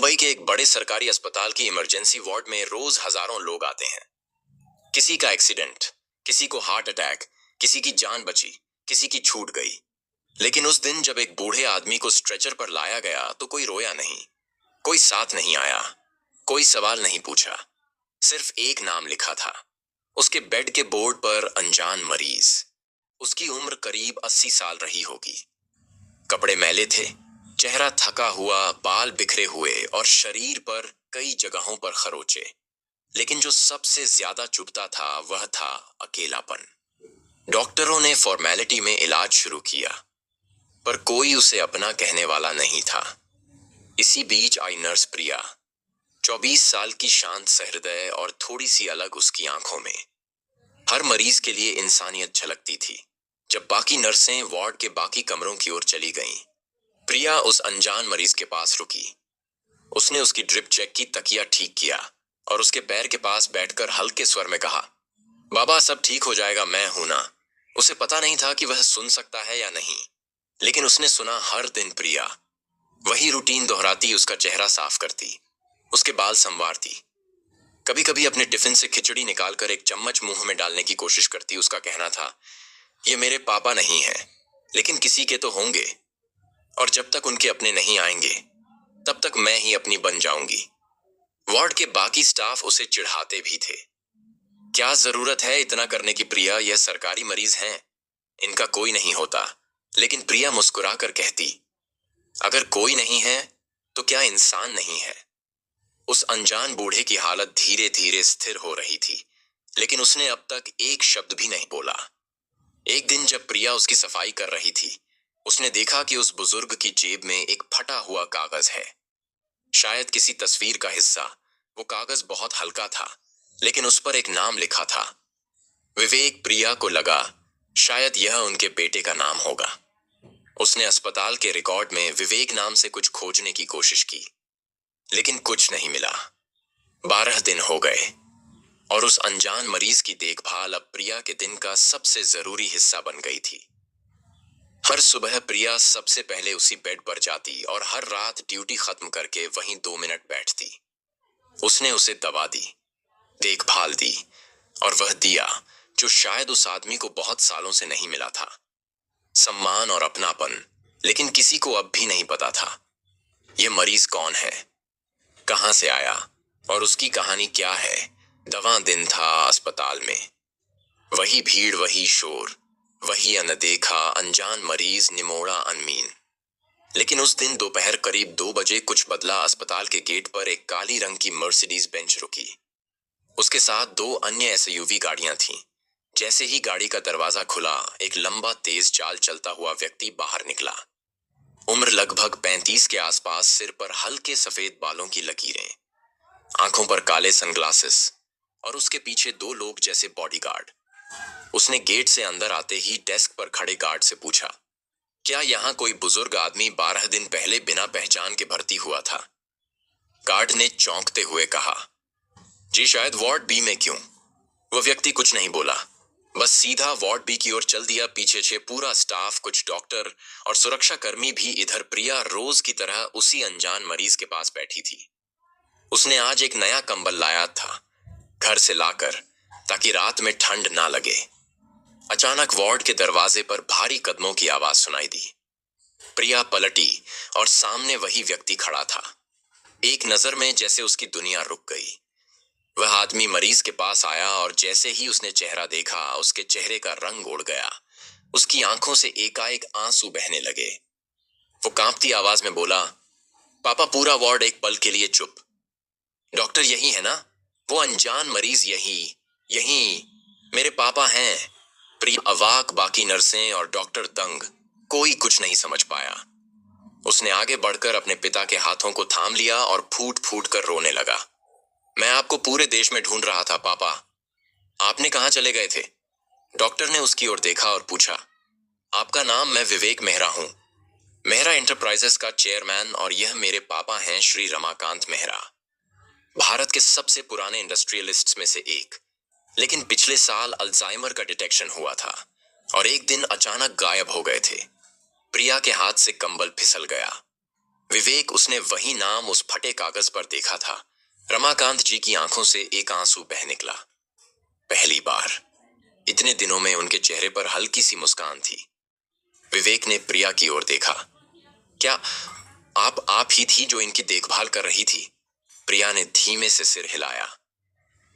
मुंबई के एक बड़े सरकारी अस्पताल की इमरजेंसी वार्ड में रोज हजारों लोग आते हैं। किसी का एक्सीडेंट, किसी को हार्ट अटैक, किसी की जान बची, किसी की छूट गई। लेकिन उस दिन जब एक बूढ़े आदमी को स्ट्रेचर पर लाया गया तो कोई रोया नहीं, कोई साथ नहीं आया, कोई सवाल नहीं पूछा। सिर्फ एक नाम लिखा था उसके बेड के बोर्ड पर, अनजान मरीज। उसकी उम्र करीब 80 साल रही होगी। कपड़े मैले थे, चेहरा थका हुआ, बाल बिखरे हुए और शरीर पर कई जगहों पर खरोचे। लेकिन जो सबसे ज्यादा चुभता था वह था अकेलापन। डॉक्टरों ने फॉर्मेलिटी में इलाज शुरू किया, पर कोई उसे अपना कहने वाला नहीं था। इसी बीच आई नर्स प्रिया, 24 साल की, शांत सहृदय और थोड़ी सी अलग उसकी आंखों में। हर मरीज के लिए इंसानियत झलकती थी। जब बाकी नर्सें वार्ड के बाकी कमरों की ओर चली गईं, प्रिया उस अनजान मरीज के पास रुकी। उसने उसकी ड्रिप चेक की, तकिया ठीक किया और उसके पैर के पास बैठकर हल्के स्वर में कहा, बाबा सब ठीक हो जाएगा, मैं हूं ना। उसे पता नहीं था कि वह सुन सकता है या नहीं, लेकिन उसने सुना। हर दिन प्रिया वही रूटीन दोहराती, उसका चेहरा साफ करती, उसके बाल संवारती, कभी कभी अपने टिफिन से खिचड़ी निकालकर एक चम्मच मुंह में डालने की कोशिश करती। उसका कहना था, ये मेरे पापा नहीं है, लेकिन किसी के तो होंगे, और जब तक उनके अपने नहीं आएंगे तब तक मैं ही अपनी बन जाऊंगी। वार्ड के बाकी स्टाफ उसे चिढ़ाते भी थे। क्या जरूरत है इतना करने की प्रिया, यह सरकारी मरीज हैं, इनका कोई नहीं होता। लेकिन प्रिया मुस्कुराकर कहती, अगर कोई नहीं है तो क्या इंसान नहीं है। उस अनजान बूढ़े की हालत धीरे धीरे स्थिर हो रही थी, लेकिन उसने अब तक एक शब्द भी नहीं बोला। एक दिन जब प्रिया उसकी सफाई कर रही थी, उसने देखा कि उस बुजुर्ग की जेब में एक फटा हुआ कागज है, शायद किसी तस्वीर का हिस्सा। वो कागज बहुत हल्का था, लेकिन उस पर एक नाम लिखा था, विवेक। प्रिया को लगा शायद यह उनके बेटे का नाम होगा। उसने अस्पताल के रिकॉर्ड में विवेक नाम से कुछ खोजने की कोशिश की, लेकिन कुछ नहीं मिला। 12 दिन हो गए और उस अनजान मरीज की देखभाल अब प्रिया के दिन का सबसे जरूरी हिस्सा बन गई थी। हर सुबह प्रिया सबसे पहले उसी बेड पर जाती और हर रात ड्यूटी खत्म करके वहीं 2 मिनट बैठती। उसने उसे दवा दी, देखभाल दी, और वह दिया जो शायद उस आदमी को बहुत सालों से नहीं मिला था, सम्मान और अपनापन। लेकिन किसी को अब भी नहीं पता था यह मरीज कौन है, कहां से आया और उसकी कहानी क्या है। दवा दिन था अस्पताल में, वही भीड़, वही शोर, वही अनदेखा अनजान मरीज, निमोड़ा अनमीन। लेकिन उस दिन दोपहर करीब 2 बजे कुछ बदला। अस्पताल के गेट पर एक काली रंग की मर्सिडीज बेंच रुकी। उसके साथ 2 अन्य एसयूवी गाड़ियां थीं। जैसे ही गाड़ी का दरवाजा खुला, एक लंबा तेज चाल चलता हुआ व्यक्ति बाहर निकला। उम्र लगभग 35 के आसपास, सिर पर हल्के सफेद बालों की लकीरें, आंखों पर काले सनग्लासेस, और उसके पीछे 2 लोग जैसे बॉडीगार्ड। उसने गेट से अंदर आते ही डेस्क पर खड़े गार्ड से पूछा, क्या यहाँ कोई बुजुर्ग आदमी 12 दिन पहले बिना पहचान के भर्ती हुआ था? गार्ड ने चौंकते हुए कहा, जी शायद वार्ड बी में। क्यों? वह व्यक्ति कुछ नहीं बोला, बस सीधा वार्ड बी की ओर चल दिया। पीछे से पूरा स्टाफ, कुछ डॉक्टर और सुरक्षा कर्मी भी इधर। प्रिया रोज की तरह उसी अनजान मरीज के पास बैठी थी। उसने आज एक नया कंबल लाया था घर से लाकर, ताकि रात में ठंड ना लगे। अचानक वार्ड के दरवाजे पर भारी कदमों की आवाज सुनाई दी। प्रिया पलटी और सामने वही व्यक्ति खड़ा था। एक नजर में जैसे उसकी दुनिया रुक गई। वह आदमी मरीज के पास आया और जैसे ही उसने चेहरा देखा, उसके चेहरे का रंग उड़ गया। उसकी आंखों से एकाएक आंसू बहने लगे। वो कांपती आवाज में बोला, पापा। पूरा वार्ड एक पल के लिए चुप। डॉक्टर यही है ना? वो अनजान मरीज यही यही मेरे पापा हैं। प्रिया अवाक, बाकी नर्सें और डॉक्टर दंग, कोई कुछ नहीं समझ पाया। उसने आगे बढ़कर अपने पिता के हाथों को थाम लिया और फूट फूट कर रोने लगा। मैं आपको पूरे देश में ढूंढ रहा था पापा, आपने कहां चले गए थे? डॉक्टर ने उसकी ओर देखा और पूछा, आपका नाम? मैं विवेक मेहरा हूं, मेहरा एंटरप्राइजेस का चेयरमैन, और यह मेरे पापा हैं, श्री रमाकांत मेहरा, भारत के सबसे पुराने इंडस्ट्रियलिस्ट्स में से एक। लेकिन पिछले साल अल्जाइमर का डिटेक्शन हुआ था और एक दिन अचानक गायब हो गए थे। प्रिया के हाथ से कंबल फिसल गया। विवेक, उसने वही नाम उस फटे कागज पर देखा था। रमाकांत जी की आंखों से एक आंसू बह निकला। पहली बार इतने दिनों में उनके चेहरे पर हल्की सी मुस्कान थी। विवेक ने प्रिया की ओर देखा। क्या आप ही थी जो इनकी देखभाल कर रही थी? प्रिया ने धीमे से सिर हिलाया।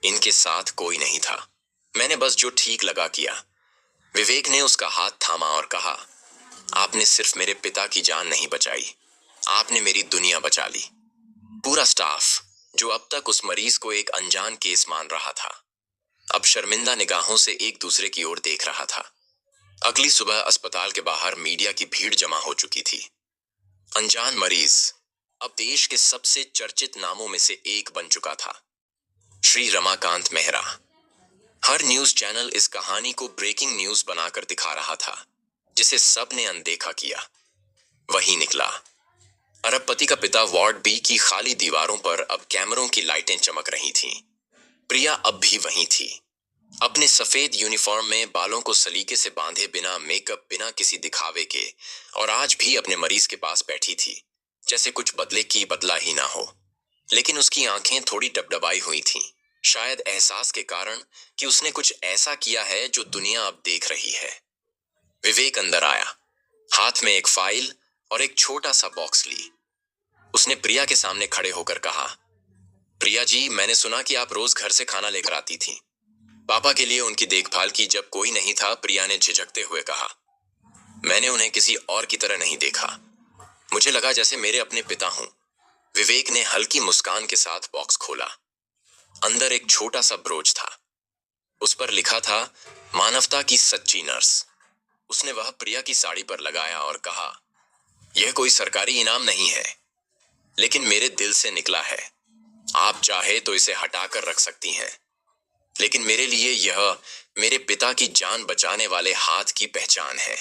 इनके साथ कोई नहीं था, मैंने बस जो ठीक लगा किया। विवेक ने उसका हाथ थामा और कहा, आपने सिर्फ मेरे पिता की जान नहीं बचाई, आपने मेरी दुनिया बचा ली। पूरा स्टाफ, जो अब तक उस मरीज को एक अनजान केस मान रहा था, अब शर्मिंदा निगाहों से एक दूसरे की ओर देख रहा था। अगली सुबह अस्पताल के बाहर मीडिया की भीड़ जमा हो चुकी थी। अनजान मरीज अब देश के सबसे चर्चित नामों में से एक बन चुका था, श्री रमाकांत मेहरा। हर न्यूज चैनल इस कहानी को ब्रेकिंग न्यूज बनाकर दिखा रहा था, जिसे सबने अनदेखा किया। वही निकला। अरबपति का पिता वार्ड बी की खाली दीवारों पर अब कैमरों की लाइटें चमक रही थीं। प्रिया अब भी वहीं थी, अपने सफेद यूनिफॉर्म में, बालों को सलीके से बांधे, बिना मेकअप, बिना किसी दिखावे के, और आज भी अपने मरीज के पास बैठी थी, जैसे कुछ बदले की बदला ही ना हो। लेकिन उसकी आंखें थोड़ी डबडबाई हुई थीं, शायद एहसास के कारण कि उसने कुछ ऐसा किया है जो दुनिया अब देख रही है। विवेक अंदर आया, हाथ में एक फाइल और एक छोटा सा बॉक्स ली। उसने प्रिया के सामने खड़े होकर कहा, प्रिया जी, मैंने सुना कि आप रोज घर से खाना लेकर आती थीं। पापा के लिए उनकी देखभाल की जब कोई नहीं था, प्रिया ने झिझकते हुए कहा। मैंने उन्हें किसी और की तरह नहीं देखा, मुझे लगा जैसे मेरे अपने पिता हूं। विवेक ने हल्की मुस्कान के साथ बॉक्स खोला। अंदर एक छोटा सा ब्रोच था, उस पर लिखा था, मानवता की सच्ची नर्स। उसने वह प्रिया की साड़ी पर लगाया और कहा, यह कोई सरकारी इनाम नहीं है, लेकिन मेरे दिल से निकला है। आप चाहे तो इसे हटाकर रख सकती हैं, लेकिन मेरे लिए यह मेरे पिता की जान बचाने वाले हाथ की पहचान है।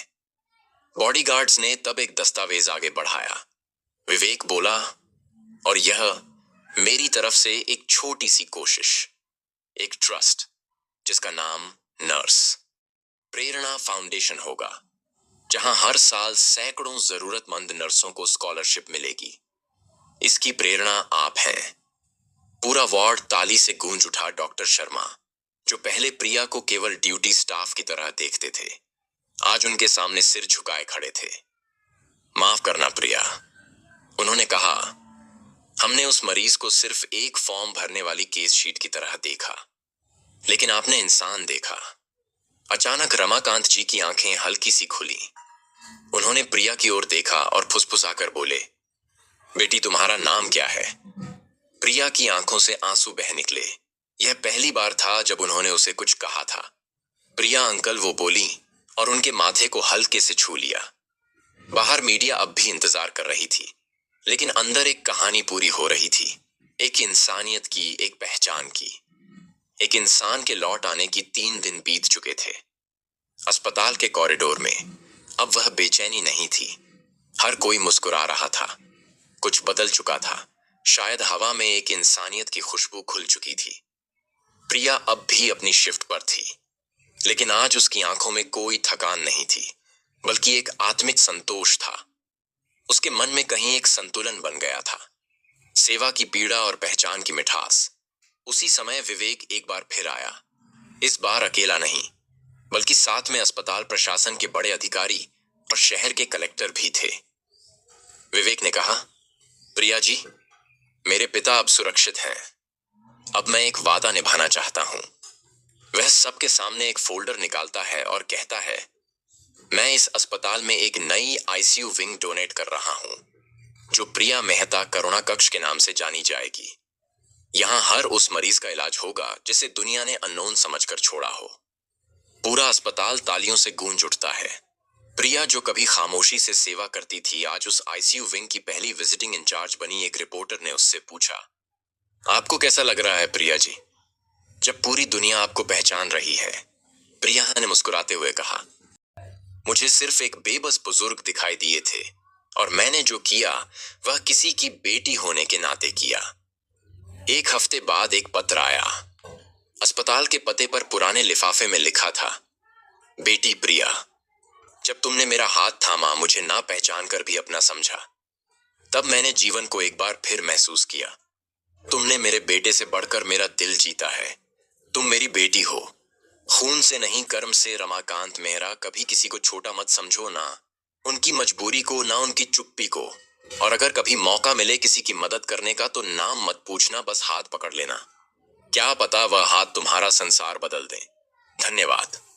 बॉडीगार्ड्स ने तब एक दस्तावेज आगे बढ़ाया। विवेक बोला, और यह मेरी तरफ से एक छोटी सी कोशिश, एक ट्रस्ट, जिसका नाम नर्स प्रेरणा फाउंडेशन होगा, जहां हर साल सैकड़ों जरूरतमंद नर्सों को स्कॉलरशिप मिलेगी। इसकी प्रेरणा आप हैं। पूरा वार्ड ताली से गूंज उठा। डॉक्टर शर्मा, जो पहले प्रिया को केवल ड्यूटी स्टाफ की तरह देखते थे, आज उनके सामने सिर झुकाए खड़े थे। माफ करना प्रिया, उन्होंने कहा, हमने उस मरीज को सिर्फ एक फॉर्म भरने वाली केस शीट की तरह देखा, लेकिन आपने इंसान देखा। अचानक रमाकांत जी की आंखें हल्की सी खुली। उन्होंने प्रिया की ओर देखा और फुसफुसाकर बोले, बेटी, तुम्हारा नाम क्या है? प्रिया की आंखों से आंसू बह निकले। यह पहली बार था जब उन्होंने उसे कुछ कहा था। प्रिया अंकल, वो बोली, और उनके माथे को हल्के से छू लिया। बाहर मीडिया अब भी इंतजार कर रही थी, लेकिन अंदर एक कहानी पूरी हो रही थी, एक इंसानियत की, एक पहचान की। एक इंसान के लौट आने की 3 दिन बीत चुके थे। अस्पताल के कॉरिडोर में अब वह बेचैनी नहीं थी। हर कोई मुस्कुरा रहा था। कुछ बदल चुका था। शायद हवा में एक इंसानियत की खुशबू खुल चुकी थी। प्रिया अब भी अपनी शिफ्ट पर थी, लेकिन आज उसकी आंखों में कोई थकान नहीं थी, बल्कि एक आत्मिक संतोष था। उसके मन में कहीं एक संतुलन बन गया था, सेवा की पीड़ा और पहचान की मिठास। उसी समय विवेक एक बार फिर आया। इस बार अकेला नहीं, बल्कि साथ में अस्पताल प्रशासन के बड़े अधिकारी और शहर के कलेक्टर भी थे। विवेक ने कहा, प्रिया जी, मेरे पिता अब सुरक्षित हैं। अब मैं एक वादा निभाना चाहता हूं। वह सबके सामने एक फोल्डर निकालता है और कहता है, मैं इस अस्पताल में एक नई आईसीयू विंग डोनेट कर रहा हूं, जो प्रिया मेहता करुणा कक्ष के नाम से जानी जाएगी। यहां हर उस मरीज का इलाज होगा जिसे दुनिया ने अननोन समझकर छोड़ा हो। पूरा अस्पताल तालियों से गूंज उठता है। प्रिया, जो कभी खामोशी से सेवा करती थी, आज उस आईसीयू विंग की पहली विजिटिंग इंचार्ज बनी। एक रिपोर्टर ने उससे पूछा, आपको कैसा लग रहा है प्रिया जी, जब पूरी दुनिया आपको पहचान रही है? प्रिया ने मुस्कुराते हुए कहा, मुझे सिर्फ एक बेबस बुजुर्ग दिखाई दिए थे, और मैंने जो किया वह किसी की बेटी होने के नाते किया। 1 हफ्ते बाद एक पत्र आया। अस्पताल के पते पर पुराने लिफाफे में लिखा था, बेटी प्रिया, जब तुमने मेरा हाथ थामा, मुझे ना पहचान कर भी अपना समझा। तब मैंने जीवन को एक बार फिर महसूस किया। तुमने मेरे बेटे से बढ़कर मेरा दिल जीता है। तुम मेरी बेटी हो, खून से नहीं कर्म से। रमाकांत मेहरा, कभी किसी को छोटा मत समझो, ना उनकी मजबूरी को, ना उनकी चुप्पी को। और अगर कभी मौका मिले किसी की मदद करने का तो नाम मत पूछना, बस हाथ पकड़ लेना। क्या पता वह हाथ तुम्हारा संसार बदल दे। धन्यवाद।